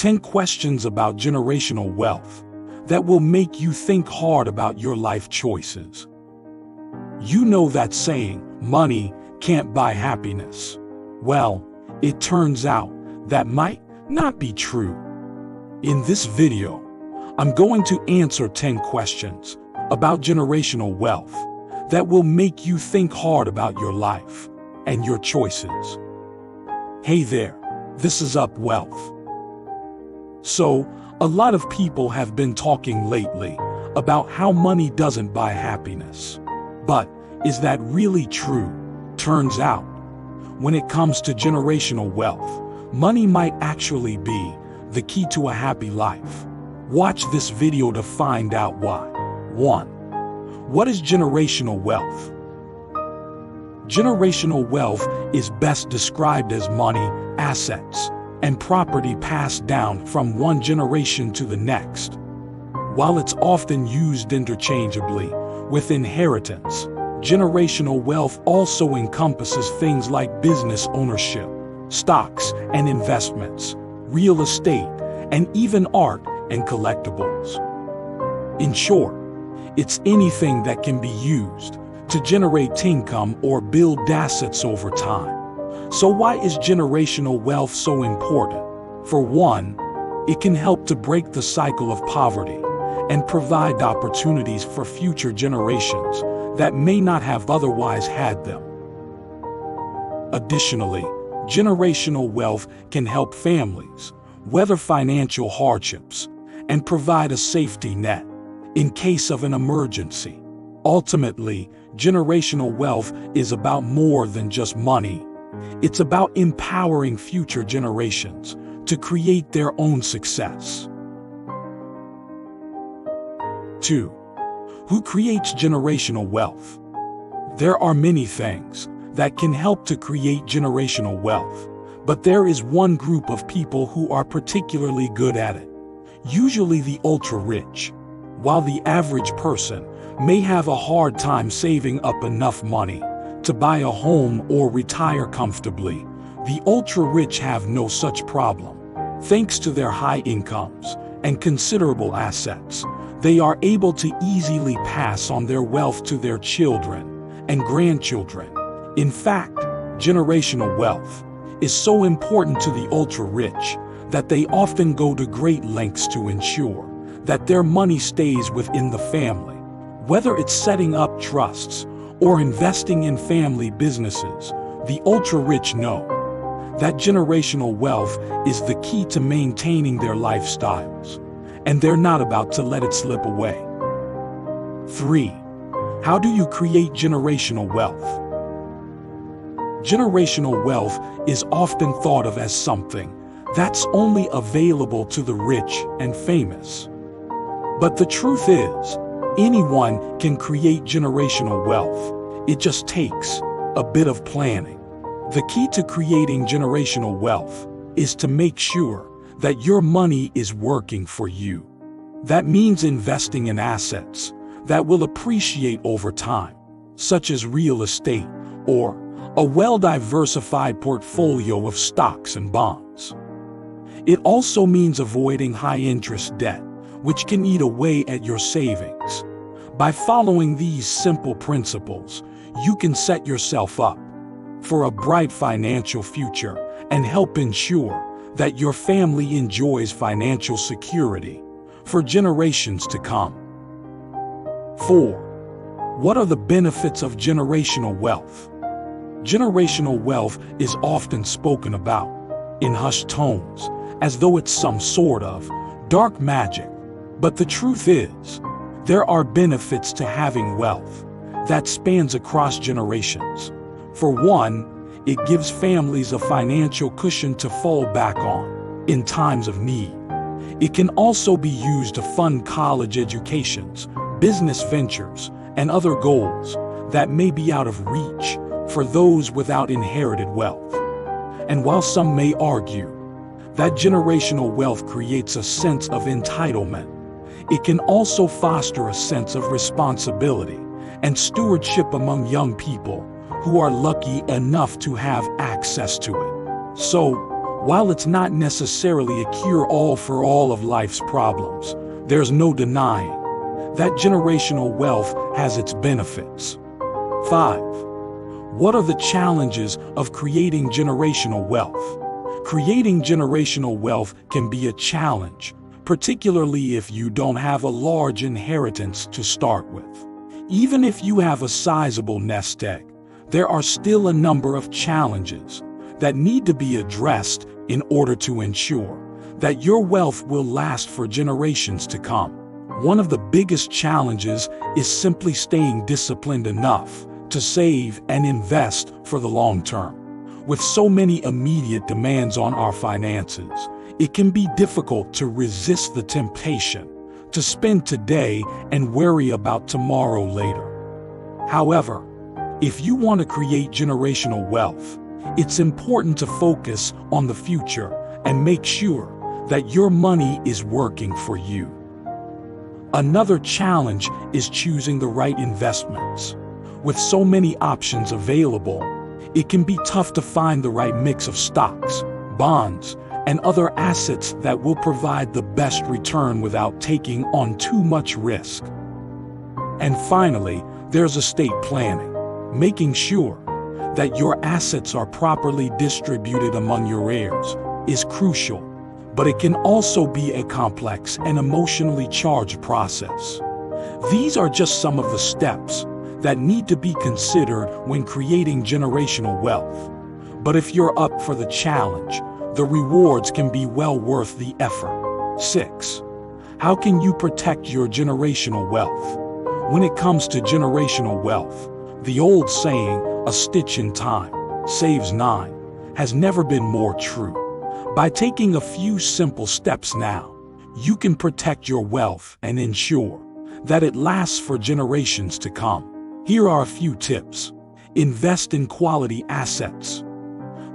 10 questions about generational wealth that will make you think hard about your life choices. You know that saying, money can't buy happiness. Well, it turns out that might not be true. In this video, I'm going to answer 10 questions about generational wealth that will make you think hard about your life and your choices. Hey there, this is UpWealth. So, a lot of people have been talking lately about how money doesn't buy happiness. But is that really true? Turns out, when it comes to generational wealth, money might actually be the key to a happy life. Watch this video to find out why. 1. What is generational wealth? Generational wealth is best described as money, assets, and property passed down from one generation to the next. While it's often used interchangeably with inheritance, generational wealth also encompasses things like business ownership, stocks and investments, real estate, and even art and collectibles. In short, it's anything that can be used to generate income or build assets over time. So why is generational wealth so important? For one, it can help to break the cycle of poverty and provide opportunities for future generations that may not have otherwise had them. Additionally, generational wealth can help families weather financial hardships and provide a safety net in case of an emergency. Ultimately, generational wealth is about more than just money. It's about empowering future generations to create their own success. 2. Who creates generational wealth? There are many things that can help to create generational wealth, but there is one group of people who are particularly good at it, usually the ultra-rich. While the average person may have a hard time saving up enough money to buy a home or retire comfortably, the ultra-rich have no such problem. Thanks to their high incomes and considerable assets, they are able to easily pass on their wealth to their children and grandchildren. In fact, generational wealth is so important to the ultra-rich that they often go to great lengths to ensure that their money stays within the family. Whether it's setting up trusts or investing in family businesses, the ultra-rich know that generational wealth is the key to maintaining their lifestyles, and they're not about to let it slip away. 3. How do you create generational wealth? Generational wealth is often thought of as something that's only available to the rich and famous. But the truth is, anyone can create generational wealth. It just takes a bit of planning. The key to creating generational wealth is to make sure that your money is working for you. That means investing in assets that will appreciate over time, such as real estate or a well-diversified portfolio of stocks and bonds. It also means avoiding high-interest debt, which can eat away at your savings. By following these simple principles, you can set yourself up for a bright financial future and help ensure that your family enjoys financial security for generations to come. 4. What are the benefits of generational wealth? Generational wealth is often spoken about in hushed tones, as though it's some sort of dark magic. But the truth is, there are benefits to having wealth that spans across generations. For one, it gives families a financial cushion to fall back on in times of need. It can also be used to fund college educations, business ventures, and other goals that may be out of reach for those without inherited wealth. And while some may argue that generational wealth creates a sense of entitlement, it can also foster a sense of responsibility and stewardship among young people who are lucky enough to have access to it. So, While it's not necessarily a cure-all for all of life's problems, there's no denying that generational wealth has its benefits. 5. What are the challenges of creating generational wealth? Creating generational wealth can be a challenge, particularly if you don't have a large inheritance to start with. Even if you have a sizable nest egg, there are still a number of challenges that need to be addressed in order to ensure that your wealth will last for generations to come. One of the biggest challenges is simply staying disciplined enough to save and invest for the long term. With so many immediate demands on our finances, it can be difficult to resist the temptation to spend today and worry about tomorrow later. However, if you want to create generational wealth, it's important to focus on the future and make sure that your money is working for you. Another challenge is choosing the right investments. With so many options available, it can be tough to find the right mix of stocks, bonds, and other assets that will provide the best return without taking on too much risk. And finally, there's estate planning. Making sure that your assets are properly distributed among your heirs is crucial, but it can also be a complex and emotionally charged process. These are just some of the steps that need to be considered when creating generational wealth. But if you're up for the challenge, the rewards can be well worth the effort. 6. How can you protect your generational wealth? When it comes to generational wealth, the old saying, "A stitch in time saves 9, has never been more true. By taking a few simple steps now, you can protect your wealth and ensure that it lasts for generations to come. Here are a few tips. Invest in quality assets.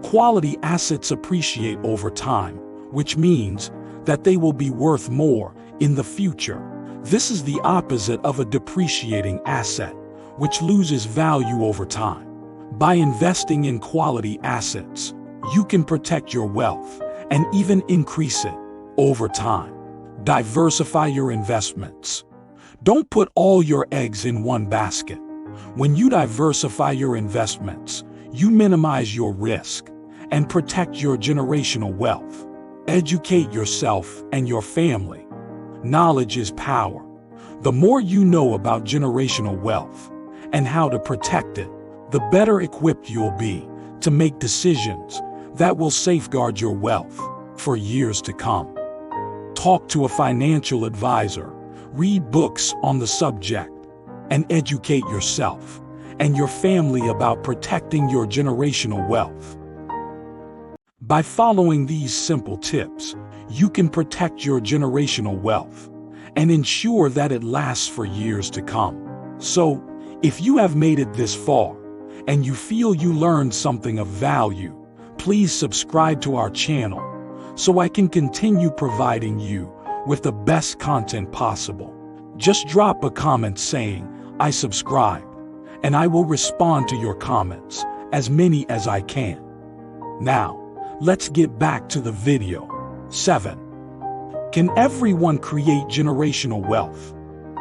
Quality assets appreciate over time, which means that they will be worth more in the future. This is the opposite of a depreciating asset, which loses value over time. By investing in quality assets, you can protect your wealth and even increase it over time. Diversify your investments. Don't put all your eggs in one basket. When you diversify your investments, you minimize your risk and protect your generational wealth. Educate yourself and your family. Knowledge is power. The more you know about generational wealth and how to protect it, the better equipped you'll be to make decisions that will safeguard your wealth for years to come. Talk to a financial advisor, read books on the subject, and educate yourself and your family about protecting your generational wealth. By following these simple tips, you can protect your generational wealth and ensure that it lasts for years to come. So, if you have made it this far and you feel you learned something of value, please subscribe to our channel so I can continue providing you with the best content possible. Just drop a comment saying, "I subscribed," and I will respond to your comments, as many as I can. Now, let's get back to the video. 7. Can everyone create generational wealth?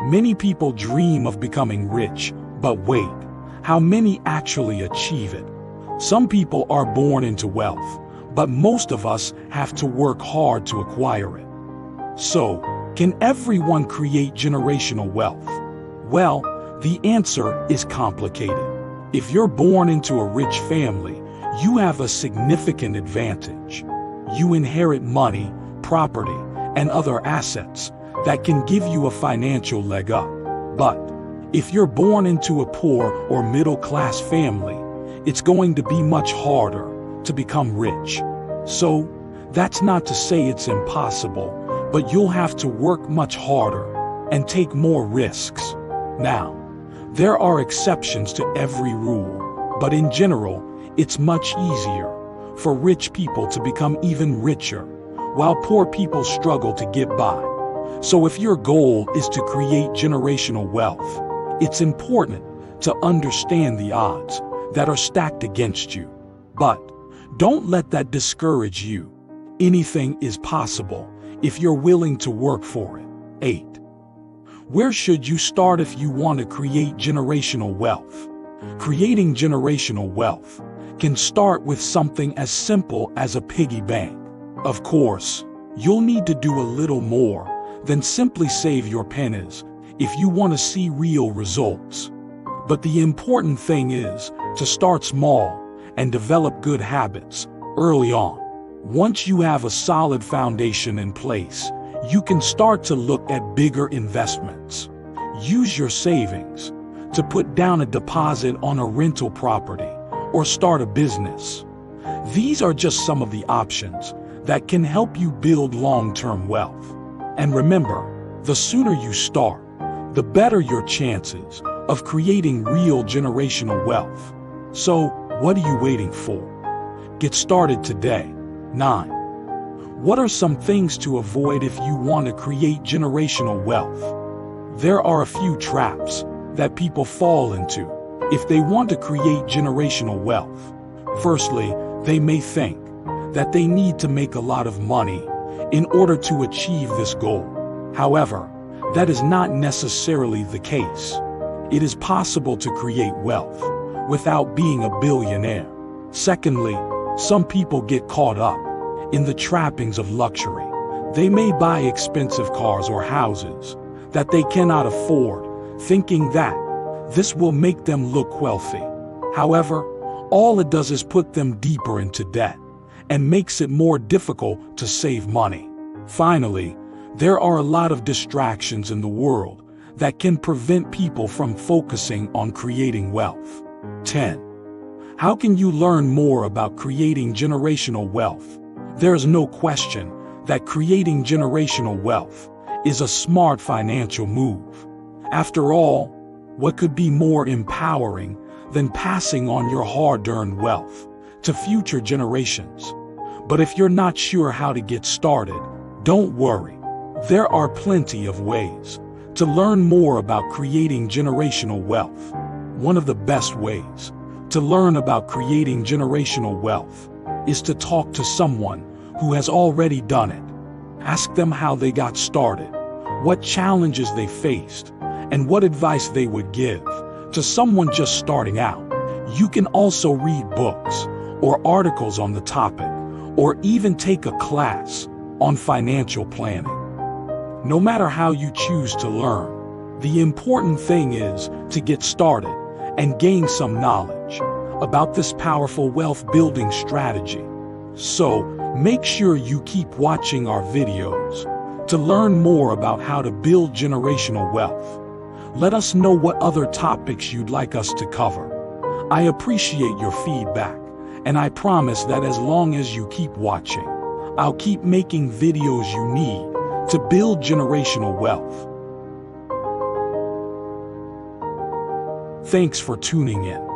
Many people dream of becoming rich, but wait, how many actually achieve it? Some people are born into wealth, but most of us have to work hard to acquire it. So, can everyone create generational wealth? Well, the answer is complicated. If you're born into a rich family, you have a significant advantage. You inherit money, property, and other assets that can give you a financial leg up. But if you're born into a poor or middle-class family, it's going to be much harder to become rich. So, that's not to say it's impossible, but you'll have to work much harder and take more risks. Now, there are exceptions to every rule, but in general, it's much easier for rich people to become even richer, while poor people struggle to get by. So if your goal is to create generational wealth, it's important to understand the odds that are stacked against you. But don't let that discourage you. Anything is possible if you're willing to work for it. 8. Where should you start if you want to create generational wealth? Creating generational wealth can start with something as simple as a piggy bank. Of course, you'll need to do a little more than simply save your pennies if you want to see real results. But the important thing is to start small and develop good habits early on. Once you have a solid foundation in place, you can start to look at bigger investments. Use your savings to put down a deposit on a rental property or start a business. These are just some of the options that can help you build long-term wealth. And remember, the sooner you start, the better your chances of creating real generational wealth. So, what are you waiting for? Get started today. 9. What are some things to avoid if you want to create generational wealth? There are a few traps that people fall into if they want to create generational wealth. Firstly, they may think that they need to make a lot of money in order to achieve this goal. However, that is not necessarily the case. It is possible to create wealth without being a billionaire. Secondly, some people get caught up in the trappings of luxury. They may buy expensive cars or houses that they cannot afford, thinking that this will make them look wealthy. However, all it does is put them deeper into debt and makes it more difficult to save money. Finally, there are a lot of distractions in the world that can prevent people from focusing on creating wealth. 10. How can you learn more about creating generational wealth? There is no question that creating generational wealth is a smart financial move. After all, what could be more empowering than passing on your hard-earned wealth to future generations? But if you're not sure how to get started, don't worry. There are plenty of ways to learn more about creating generational wealth. One of the best ways to learn about creating generational wealth is to talk to someone who has already done it. Ask them how they got started, what challenges they faced, and what advice they would give to someone just starting out. You can also read books or articles on the topic, or even take a class on financial planning. No matter how you choose to learn, the important thing is to get started and gain some knowledge about this powerful wealth-building strategy. So, make sure you keep watching our videos to learn more about how to build generational wealth. Let us know what other topics you'd like us to cover. I appreciate your feedback, and I promise that as long as you keep watching, I'll keep making videos you need to build generational wealth. Thanks for tuning in.